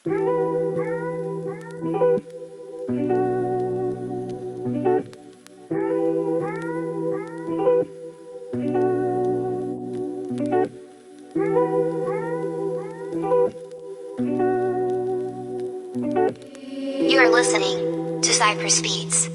You are listening to Cypress Beats.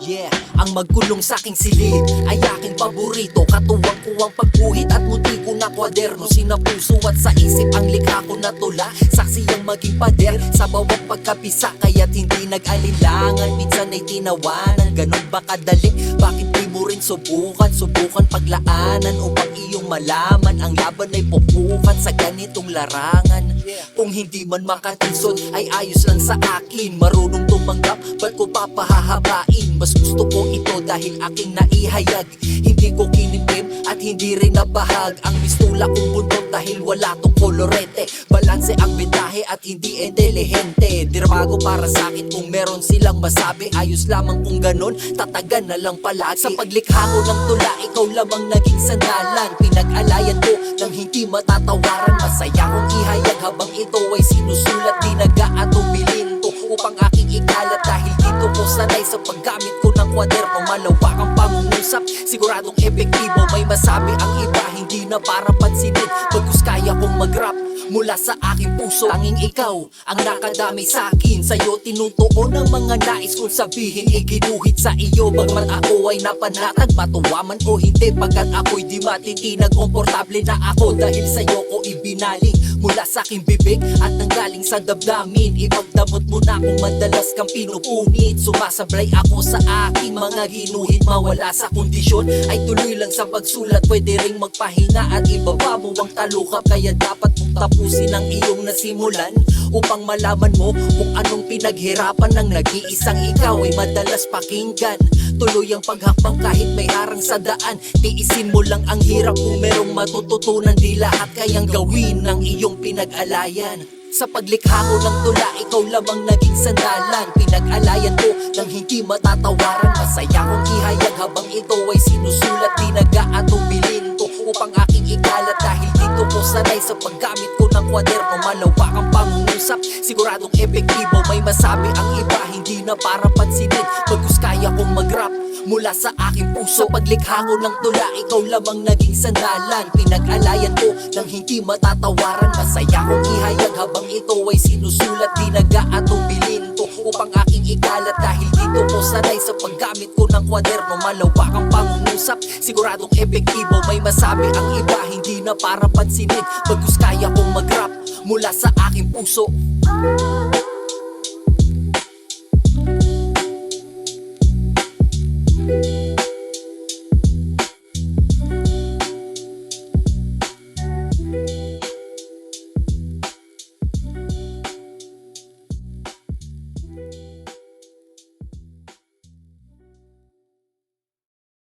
Yeah, ang magkulong sa'king silid ay aking paborito. Katuwang ko ang pagguhit at muti ko na kwaderno. Sinapuso at sa isip ang likha ko na tula. Saksi ang maging pader sa bawat pagkapisa. Kaya't hindi nag-alilangan, minsan ay tinawanan. Ganon ba kadali? Bakit di mo rin subukan? Subukan paglaanan upang iyong malaman. Ang laban ay pupukan sa ganitong larangan. Kung hindi man makatisod ay ayos lang sa akin. Marunong tumanggap, ba't ko papahahabain? Mas gusto ko ito dahil aking naihayag. Hindi ko kinimkim at hindi rin nabahag. Ang pistula kong bundok dahil wala tong kolorete. Balanse ang bitahe at hindi intelihente. Dirbago para sa'kin kung meron silang masabi. Ayos lamang kung ganon, tatagan na lang palagi. Sa paglikha ko ng tula, ikaw lamang naging sandalan. Pinag-alayan ko nang hindi matatawaran. Masaya kong ihayag habang ito ay sinusulat. Dinaga at umilinto upang aking ikalat. Dahil dito ko sanay sa paggamit ko ng kwaderno. Malawak ang pangungusap, siguradong epektibo. May masabi ang iba, hindi na para pansinin. Bagkus kaya kong mag-rap mula sa aking puso. Tanging ikaw ang nakadami sa'kin. Sa'yo tinutuon ang mga nais kong sabihin. Iginuhit sa iyo, bagman ako ay napanatag. Matuwa man o hindi, pagkat ako'y di matitinag. Komportable na ako dahil sa'yo ko ibinaling. Mula sa aking bibig at nanggaling sa damdamin. Ipagdamot mo na kung madalas kang pinupunit. Sumasablay ako sa aking mga ginuhit. Mawala sa kondisyon ay tuloy lang sa pagsulat. Pwede ring magpahinga at ibaba mo ang talukap. Kaya dapat mong tapusin ang iyong nasimulan upang malaman mo kung anong pinaghirapan ng nag-iisang ikaw ay madalas pakinggan. Tuloy ang paghakbang kahit may harang sa daan. Tiisin mo lang ang hirap kung merong matututunan. Di lahat kayang gawin ng iyong pinag-alayan. Sa paglikha ko ng tula, ikaw lamang naging sandalan. Pinag-alayan ko nang hindi matatawaran. Masaya kong ihayag habang ito ay sinusulat. Dinaga at umilinto upang aking ikalat. Dahil dito ko sanay sa paggamit ko ng kwaderno. Malawak ang pangungusap, siguradong epektibo. May masabi ang iba, hindi na para pansinin. Bagkus kaya kong mag-rap mula sa aking puso. Paglikha ko ng tula, ikaw lamang naging sandalan. Pinag-alayan ko nang hindi matatawaran. Masaya kong ihayag habang ito ay sinusulat. Dinaga at umilinto upang aking ikalat. Dahil dito ko sanay sa paggamit ko ng kwaderno. Malawak ang pangungusap, siguradong epektibo. May masabi ang iba, hindi na para pansinin. Bagkus kaya kong mag-rap mula sa aking puso.